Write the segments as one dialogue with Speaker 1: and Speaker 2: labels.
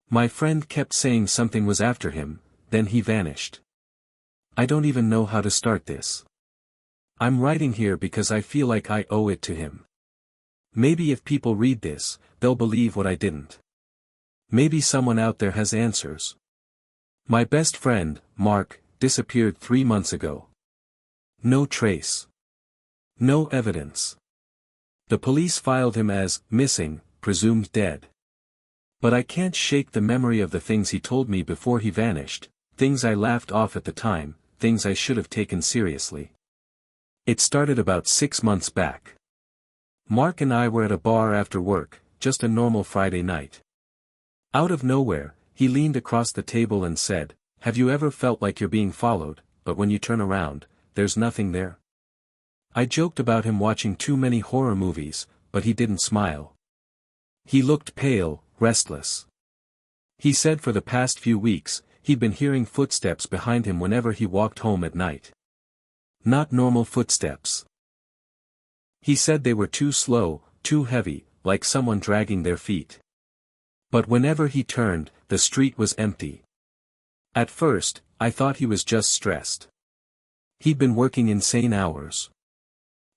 Speaker 1: My friend kept saying something was after him, then he vanished. I don't even know how to start this. I'm writing here because I feel like I owe it to him. Maybe if people read this, they'll believe what I didn't. Maybe someone out there has answers. My best friend, Mark, disappeared 3 months ago. No trace. No evidence. The police filed him as missing, presumed dead. But I can't shake the memory of the things he told me before he vanished, things I laughed off at the time, things I should have taken seriously. It started about 6 months back. Mark and I were at a bar after work, just a normal Friday night. Out of nowhere, he leaned across the table and said, "Have you ever felt like you're being followed, but when you turn around, there's nothing there?" I joked about him watching too many horror movies, but he didn't smile. He looked pale, restless. He said for the past few weeks, he'd been hearing footsteps behind him whenever he walked home at night. Not normal footsteps. He said they were too slow, too heavy, like someone dragging their feet. But whenever he turned, the street was empty. At first, I thought he was just stressed. He'd been working insane hours.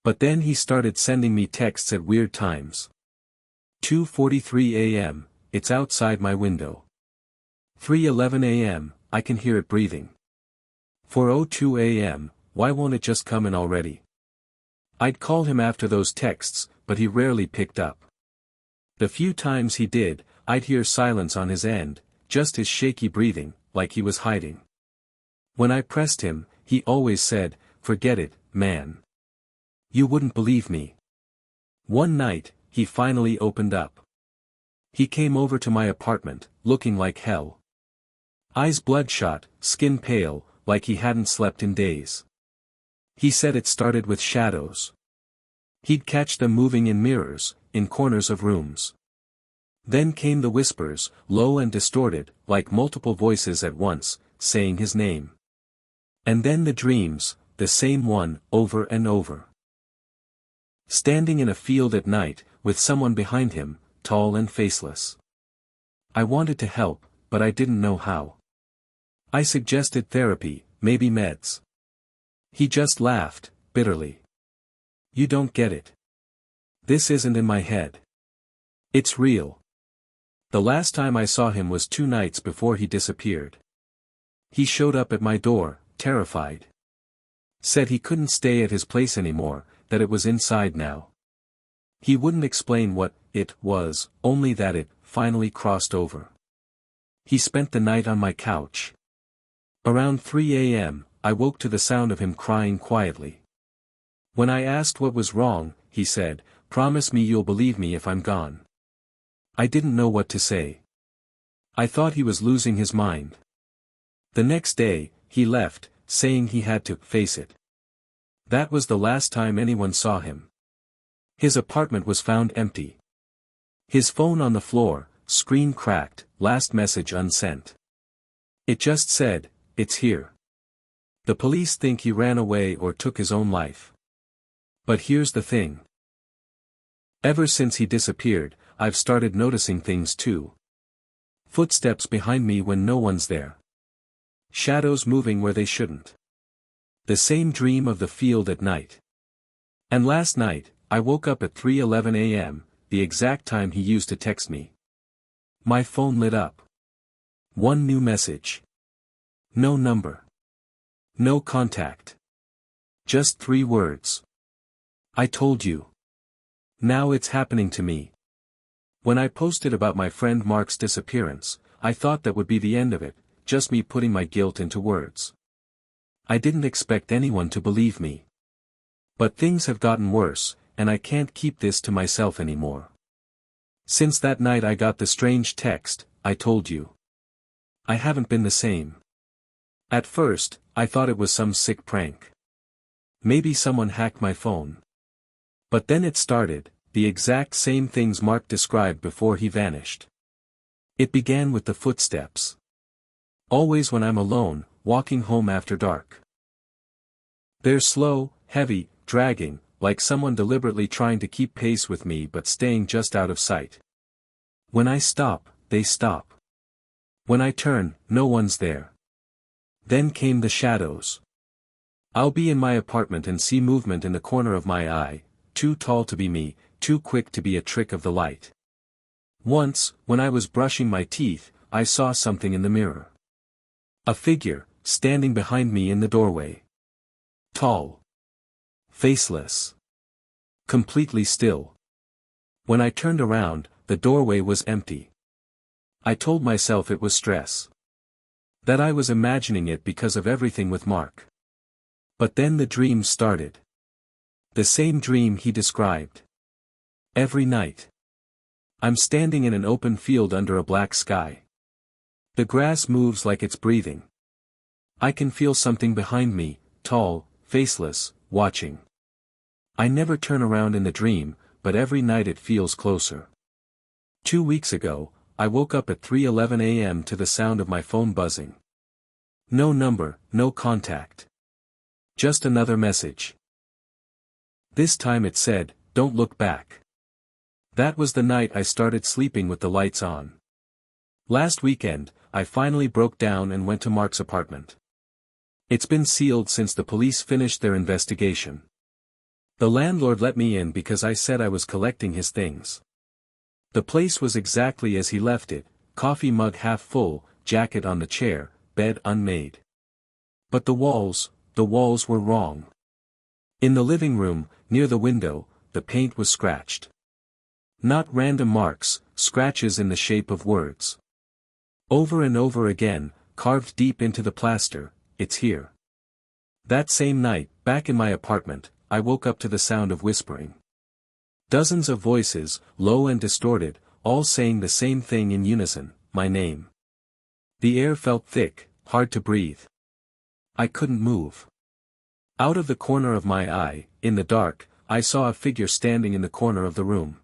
Speaker 1: But then he started sending me texts at weird times. 2:43 a.m., it's outside my window. 3:11 a.m., I can hear it breathing. 4:02 a.m., why won't it just come in already? I'd call him after those texts, but he rarely picked up. The few times he did, I'd hear silence on his end, just his shaky breathing, like he was hiding. When I pressed him, he always said, "Forget it, man. You wouldn't believe me." One night, he finally opened up. He came over to my apartment, looking like hell. Eyes bloodshot, skin pale, like he hadn't slept in days. He said it started with shadows. He'd catch them moving in mirrors, in corners of rooms. Then came the whispers, low and distorted, like multiple voices at once, saying his name. And then the dreams, the same one, over and over. Standing in a field at night, with someone behind him, tall and faceless. I wanted to help, but I didn't know how. I suggested therapy, maybe meds. He just laughed, bitterly. "You don't get it. This isn't in my head. It's real." The last time I saw him was 2 nights before he disappeared. He showed up at my door, terrified. Said he couldn't stay at his place anymore, that it was inside now. He wouldn't explain what it was, only that it finally crossed over. He spent the night on my couch. Around 3 a.m., I woke to the sound of him crying quietly. When I asked what was wrong, he said, "Promise me you'll believe me if I'm gone." I didn't know what to say. I thought he was losing his mind. The next day, he left, saying he had to face it. That was the last time anyone saw him. His apartment was found empty. His phone on the floor, screen cracked, last message unsent. It just said, "It's here." The police think he ran away or took his own life. But here's the thing. Ever since he disappeared, I've started noticing things too. Footsteps behind me when no one's there. Shadows moving where they shouldn't. The same dream of the field at night. And last night, I woke up at 3:11 a.m., the exact time he used to text me. My phone lit up. One new message. No number. No contact. Just 3 words. "I told you." Now it's happening to me. When I posted about my friend Mark's disappearance, I thought that would be the end of it, just me putting my guilt into words. I didn't expect anyone to believe me. But things have gotten worse, and I can't keep this to myself anymore. Since that night I got the strange text, "I told you." I haven't been the same. At first, I thought it was some sick prank. Maybe someone hacked my phone. But then it started, the exact same things Mark described before he vanished. It began with the footsteps. Always when I'm alone, walking home after dark. They're slow, heavy, dragging, like someone deliberately trying to keep pace with me but staying just out of sight. When I stop, they stop. When I turn, no one's there. Then came the shadows. I'll be in my apartment and see movement in the corner of my eye, too tall to be me, too quick to be a trick of the light. Once, when I was brushing my teeth, I saw something in the mirror. A figure, standing behind me in the doorway. Tall. Faceless. Completely still. When I turned around, the doorway was empty. I told myself it was stress. That I was imagining it because of everything with Mark. But then the dream started. The same dream he described. Every night. I'm standing in an open field under a black sky. The grass moves like it's breathing. I can feel something behind me, tall, faceless, watching. I never turn around in the dream, but every night it feels closer. 2 weeks ago, I woke up at 3:11 a.m. to the sound of my phone buzzing. No number, no contact. Just another message. This time it said, "Don't look back." That was the night I started sleeping with the lights on. Last weekend, I finally broke down and went to Mark's apartment. It's been sealed since the police finished their investigation. The landlord let me in because I said I was collecting his things. The place was exactly as he left it, coffee mug half full, jacket on the chair, bed unmade. But the walls were wrong. In the living room, near the window, the paint was scratched. Not random marks, scratches in the shape of words. Over and over again, carved deep into the plaster, "It's here." That same night, back in my apartment, I woke up to the sound of whispering. Dozens of voices, low and distorted, all saying the same thing in unison, my name. The air felt thick, hard to breathe. I couldn't move. Out of the corner of my eye, in the dark, I saw a figure standing in the corner of the room.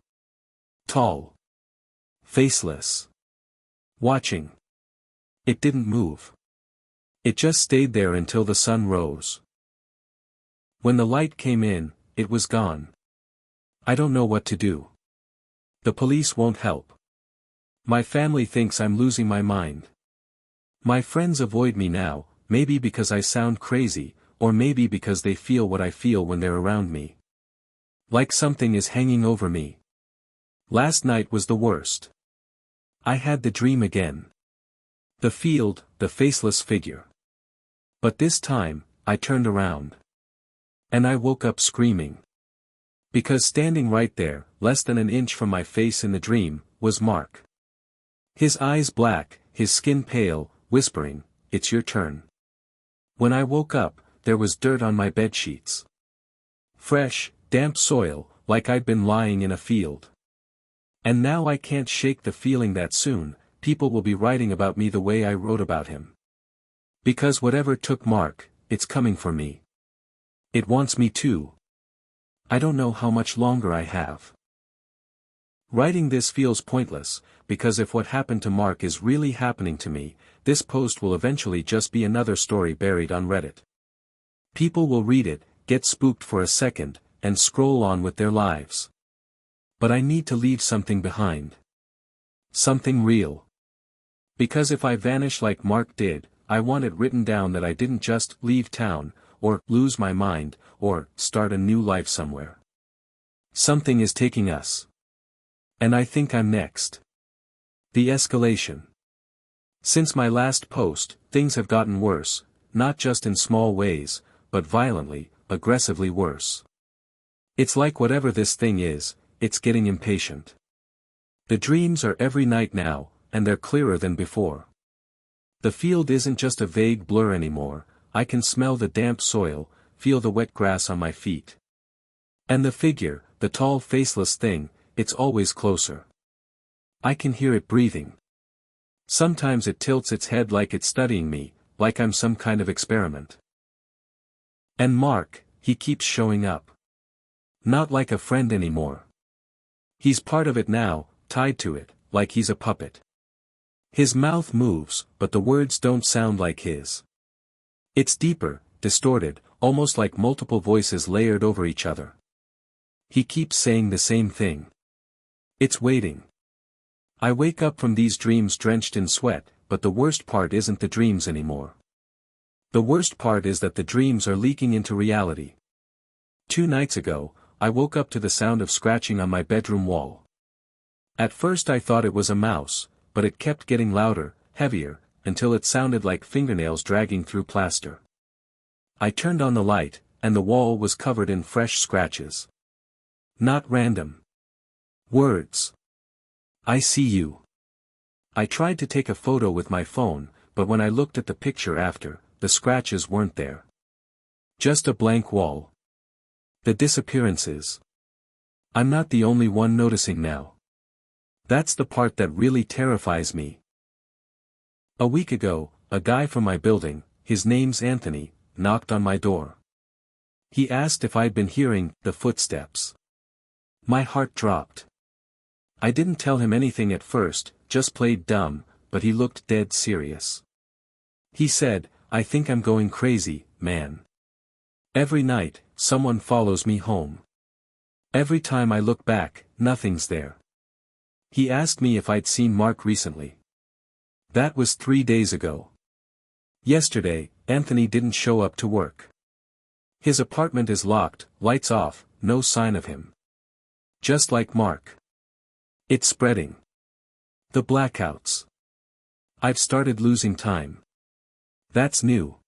Speaker 1: Tall. Faceless. Watching. It didn't move. It just stayed there until the sun rose. When the light came in, it was gone. I don't know what to do. The police won't help. My family thinks I'm losing my mind. My friends avoid me now, maybe because I sound crazy, or maybe because they feel what I feel when they're around me. Like something is hanging over me. Last night was the worst. I had the dream again. The field, the faceless figure. But this time, I turned around. And I woke up screaming. Because standing right there, less than an inch from my face in the dream, was Mark. His eyes black, his skin pale, whispering, "It's your turn." When I woke up, there was dirt on my bedsheets. Fresh, damp soil, like I'd been lying in a field. And now I can't shake the feeling that soon, people will be writing about me the way I wrote about him. Because whatever took Mark, it's coming for me. It wants me too. I don't know how much longer I have. Writing this feels pointless, because if what happened to Mark is really happening to me, this post will eventually just be another story buried on Reddit. People will read it, get spooked for a second, and scroll on with their lives. But I need to leave something behind. Something real. Because if I vanish like Mark did, I want it written down that I didn't just leave town, or lose my mind, or start a new life somewhere. Something is taking us. And I think I'm next. The escalation. Since my last post, things have gotten worse, not just in small ways, but violently, aggressively worse. It's like whatever this thing is, it's getting impatient. The dreams are every night now, and they're clearer than before. The field isn't just a vague blur anymore, I can smell the damp soil, feel the wet grass on my feet. And the figure, the tall faceless thing, it's always closer. I can hear it breathing. Sometimes it tilts its head like it's studying me, like I'm some kind of experiment. And Mark, he keeps showing up. Not like a friend anymore. He's part of it now, tied to it, like he's a puppet. His mouth moves, but the words don't sound like his. It's deeper, distorted, almost like multiple voices layered over each other. He keeps saying the same thing. It's waiting. I wake up from these dreams drenched in sweat, but the worst part isn't the dreams anymore. The worst part is that the dreams are leaking into reality. 2 nights ago, I woke up to the sound of scratching on my bedroom wall. At first I thought it was a mouse, but it kept getting louder, heavier, until it sounded like fingernails dragging through plaster. I turned on the light, and the wall was covered in fresh scratches. Not random words. I see you. I tried to take a photo with my phone, but when I looked at the picture after, the scratches weren't there. Just a blank wall. The disappearances. I'm not the only one noticing now. That's the part that really terrifies me. A week ago, a guy from my building, his name's Anthony, knocked on my door. He asked if I'd been hearing the footsteps. My heart dropped. I didn't tell him anything at first, just played dumb, but he looked dead serious. He said, "I think I'm going crazy, man. Every night, someone follows me home. Every time I look back, nothing's there." He asked me if I'd seen Mark recently. That was 3 days ago. Yesterday, Anthony didn't show up to work. His apartment is locked, lights off, no sign of him. Just like Mark. It's spreading. The blackouts. I've started losing time. That's new.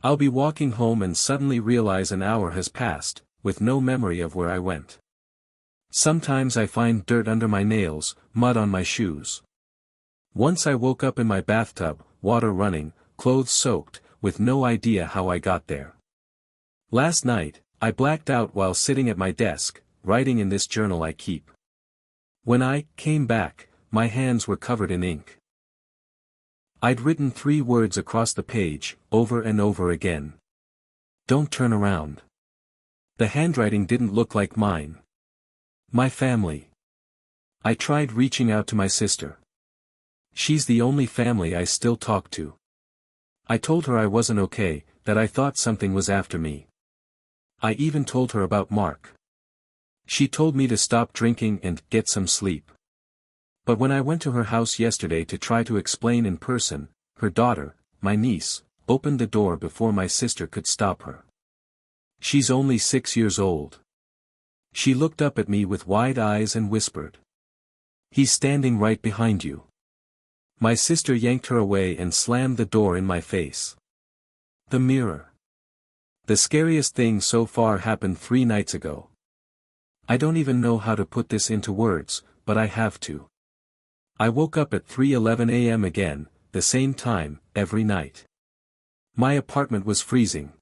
Speaker 1: I'll be walking home and suddenly realize an hour has passed, with no memory of where I went. Sometimes I find dirt under my nails, mud on my shoes. Once I woke up in my bathtub, water running, clothes soaked, with no idea how I got there. Last night, I blacked out while sitting at my desk, writing in this journal I keep. When I came back, my hands were covered in ink. I'd written 3 words across the page, over and over again. Don't turn around. The handwriting didn't look like mine. My family. I tried reaching out to my sister. She's the only family I still talk to. I told her I wasn't okay, that I thought something was after me. I even told her about Mark. She told me to stop drinking and get some sleep. But when I went to her house yesterday to try to explain in person, her daughter, my niece, opened the door before my sister could stop her. She's only 6 years old. She looked up at me with wide eyes and whispered, "He's standing right behind you." My sister yanked her away and slammed the door in my face. The mirror. The scariest thing so far happened 3 nights ago. I don't even know how to put this into words, but I have to. I woke up at 3:11 a.m. again, the same time, every night. My apartment was freezing.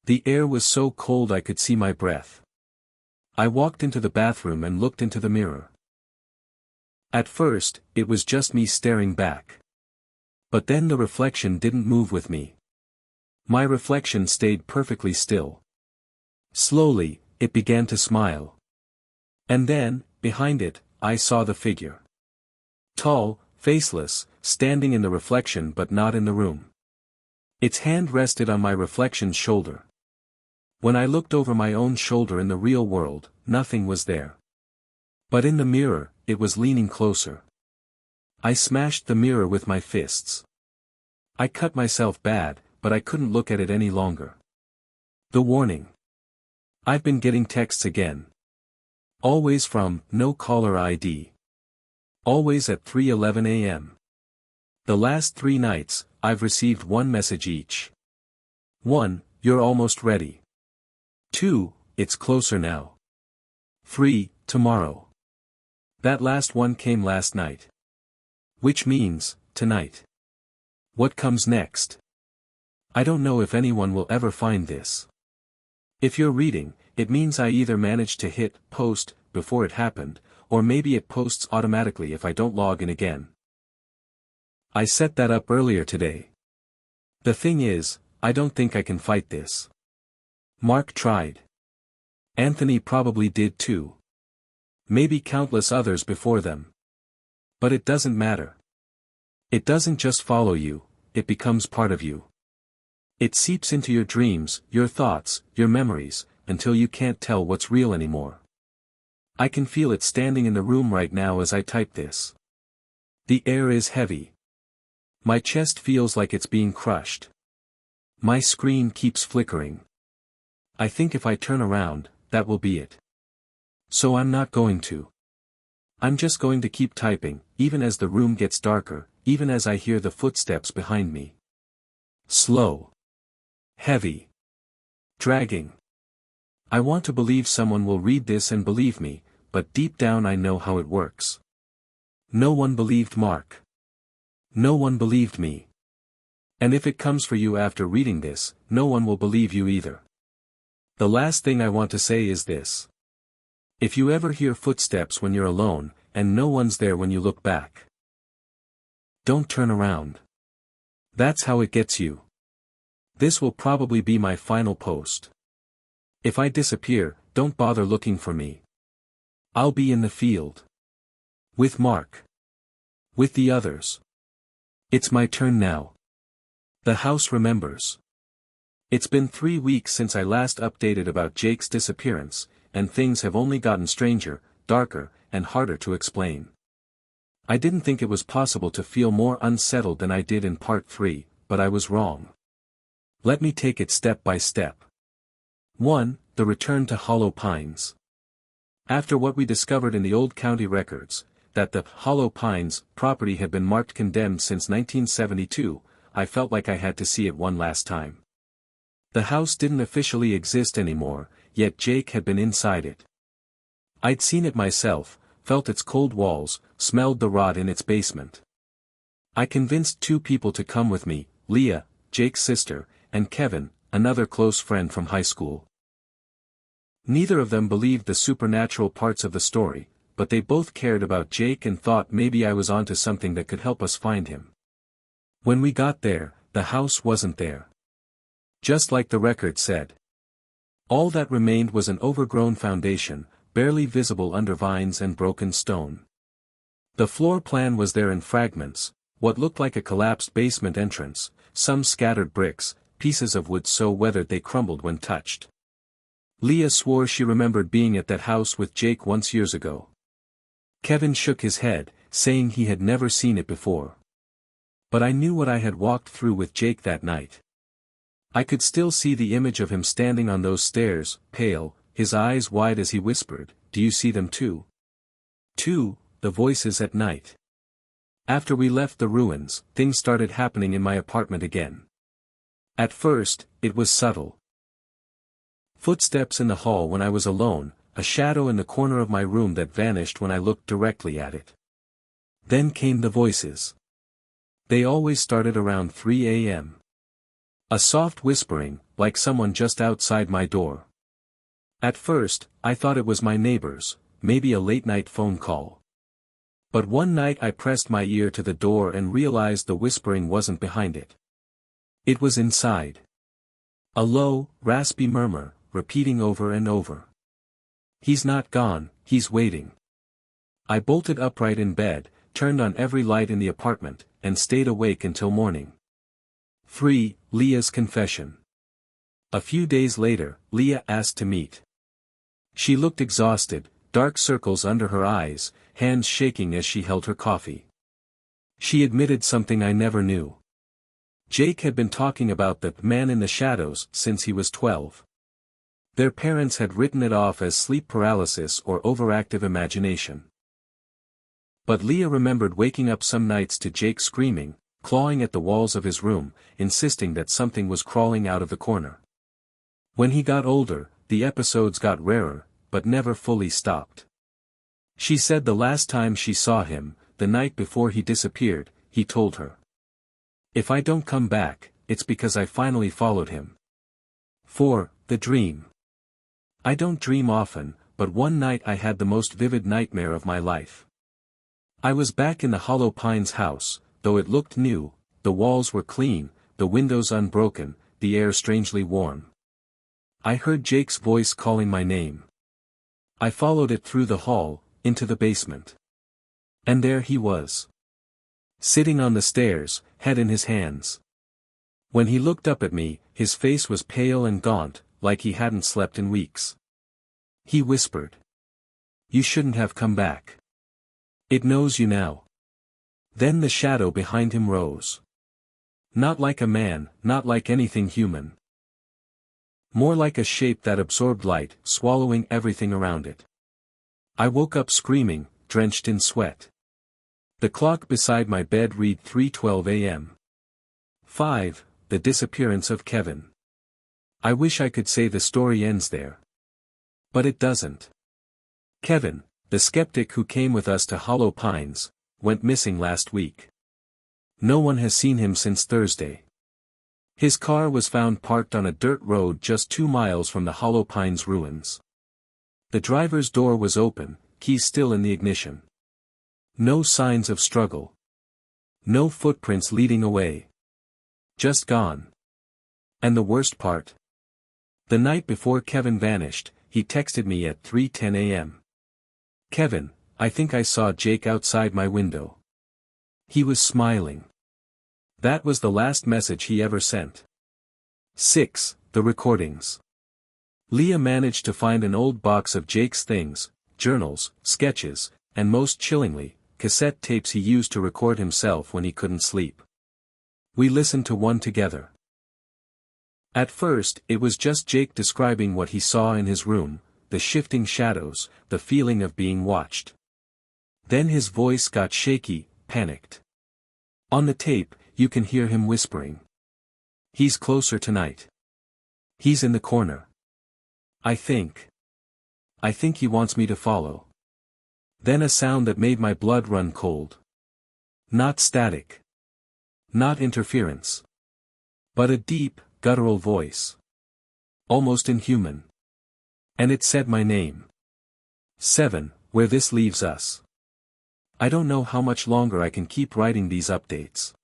Speaker 1: The air was so cold I could see my breath. I walked into the bathroom and looked into the mirror. At first, it was just me staring back. But then the reflection didn't move with me. My reflection stayed perfectly still. Slowly, it began to smile. And then, behind it, I saw the figure. Tall, faceless, standing in the reflection but not in the room. Its hand rested on my reflection's shoulder. When I looked over my own shoulder in the real world, nothing was there. But in the mirror, it was leaning closer. I smashed the mirror with my fists. I cut myself bad, but I couldn't look at it any longer. The warning. I've been getting texts again. Always from, no caller ID. Always at 3:11 a.m. The last 3 nights, I've received 1 message each. 1, you're almost ready. 2, it's closer now. 3, tomorrow. That last one came last night. Which means, tonight. What comes next? I don't know if anyone will ever find this. If you're reading, it means I either managed to hit post before it happened, or maybe it posts automatically if I don't log in again. I set that up earlier today. The thing is, I don't think I can fight this. Mark tried. Anthony probably did too. Maybe countless others before them. But it doesn't matter. It doesn't just follow you, it becomes part of you. It seeps into your dreams, your thoughts, your memories, until you can't tell what's real anymore. I can feel it standing in the room right now as I type this. The air is heavy. My chest feels like it's being crushed. My screen keeps flickering. I think if I turn around, that will be it. So I'm not going to. I'm just going to keep typing, even as the room gets darker, even as I hear the footsteps behind me. Slow. Heavy. Dragging. I want to believe someone will read this and believe me, but deep down I know how it works. No one believed Mark. No one believed me. And if it comes for you after reading this, no one will believe you either. The last thing I want to say is this. If you ever hear footsteps when you're alone, and no one's there when you look back, don't turn around. That's how it gets you. This will probably be my final post. If I disappear, don't bother looking for me. I'll be in the field. With Mark. With the others. It's my turn now. The house remembers. It's been 3 weeks since I last updated about Jake's disappearance, and things have only gotten stranger, darker, and harder to explain. I didn't think it was possible to feel more unsettled than I did in part 3, but I was wrong. Let me take it step by step. 1. The return to Hollow Pines. After what we discovered in the old county records, that the Hollow Pines property had been marked condemned since 1972, I felt like I had to see it one last time. The house didn't officially exist anymore, yet Jake had been inside it. I'd seen it myself, felt its cold walls, smelled the rot in its basement. I convinced 2 people to come with me, Leah, Jake's sister, and Kevin, another close friend from high school. Neither of them believed the supernatural parts of the story, but they both cared about Jake and thought maybe I was onto something that could help us find him. When we got there, the house wasn't there. Just like the record said. All that remained was an overgrown foundation, barely visible under vines and broken stone. The floor plan was there in fragments, what looked like a collapsed basement entrance, some scattered bricks, pieces of wood so weathered they crumbled when touched. Leah swore she remembered being at that house with Jake once years ago. Kevin shook his head, saying he had never seen it before. But I knew what I had walked through with Jake that night. I could still see the image of him standing on those stairs, pale, his eyes wide as he whispered, "Do you see them too?" 2. The voices at night. After we left the ruins, things started happening in my apartment again. At first, it was subtle. Footsteps in the hall when I was alone, a shadow in the corner of my room that vanished when I looked directly at it. Then came the voices. They always started around 3 a.m. A soft whispering, like someone just outside my door. At first, I thought it was my neighbors, maybe a late-night phone call. But one night I pressed my ear to the door and realized the whispering wasn't behind it. It was inside. A low, raspy murmur, repeating over and over. "He's not gone, he's waiting." I bolted upright in bed, turned on every light in the apartment, and stayed awake until morning. 3. Leah's confession. A few days later, Leah asked to meet. She looked exhausted, dark circles under her eyes, hands shaking as she held her coffee. She admitted something I never knew. Jake had been talking about the man in the shadows since he was 12. Their parents had written it off as sleep paralysis or overactive imagination. But Leah remembered waking up some nights to Jake screaming, clawing at the walls of his room, insisting that something was crawling out of the corner. When he got older, the episodes got rarer, but never fully stopped. She said the last time she saw him, the night before he disappeared, he told her, "If I don't come back, it's because I finally followed him." 4. The dream. I don't dream often, but one night I had the most vivid nightmare of my life. I was back in the Hollow Pines house, though it looked new, the walls were clean, the windows unbroken, the air strangely warm. I heard Jake's voice calling my name. I followed it through the hall, into the basement. And there he was. Sitting on the stairs, head in his hands. When he looked up at me, his face was pale and gaunt, like he hadn't slept in weeks. He whispered, "You shouldn't have come back. It knows you now." Then the shadow behind him rose. Not like a man, not like anything human. More like a shape that absorbed light, swallowing everything around it. I woke up screaming, drenched in sweat. The clock beside my bed read 3:12 a.m. 5. The disappearance of Kevin. I wish I could say the story ends there. But it doesn't. Kevin, the skeptic who came with us to Hollow Pines, went missing last week. No one has seen him since Thursday. His car was found parked on a dirt road just 2 miles from the Hollow Pines ruins. The driver's door was open, keys still in the ignition. No signs of struggle. No footprints leading away. Just gone. And the worst part? The night before Kevin vanished, he texted me at 3:10 a.m. Kevin, I think I saw Jake outside my window. He was smiling. That was the last message he ever sent. 6. The recordings. Leah managed to find an old box of Jake's things, journals, sketches, and most chillingly, cassette tapes he used to record himself when he couldn't sleep. We listened to one together. At first, it was just Jake describing what he saw in his room, the shifting shadows, the feeling of being watched. Then his voice got shaky, panicked. On the tape, you can hear him whispering. He's closer tonight. He's in the corner. I think he wants me to follow. Then a sound that made my blood run cold. Not static. Not interference. But a deep, guttural voice. Almost inhuman. And it said my name. 7. Where this leaves us. I don't know how much longer I can keep writing these updates.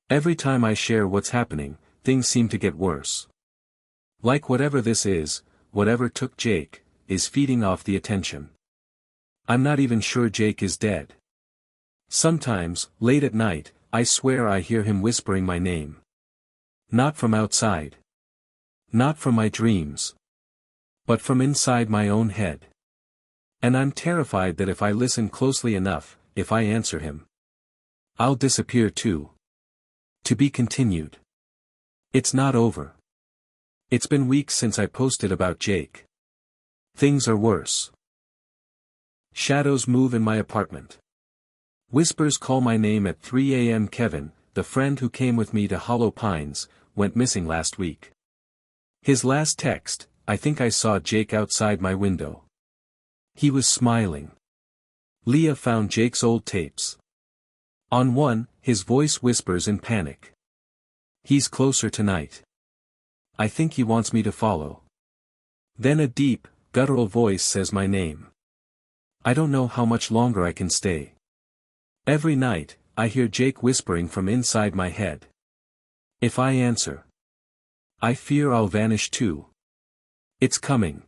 Speaker 1: Every time I share what's happening, things seem to get worse. Like whatever this is, whatever took Jake, is feeding off the attention. I'm not even sure Jake is dead. Sometimes, late at night, I swear I hear him whispering my name. Not from outside. Not from my dreams. But from inside my own head. And I'm terrified that if I listen closely enough, if I answer him, I'll disappear too. To be continued. It's not over. It's been weeks since I posted about Jake. Things are worse. Shadows move in my apartment. Whispers call my name at 3 a.m. Kevin, the friend who came with me to Hollow Pines, went missing last week. His last text, I think I saw Jake outside my window. He was smiling. Leah found Jake's old tapes. On one, his voice whispers in panic. He's closer tonight. I think he wants me to follow. Then a deep, guttural voice says my name. I don't know how much longer I can stay. Every night, I hear Jake whispering from inside my head. If I answer, I fear I'll vanish too. It's coming.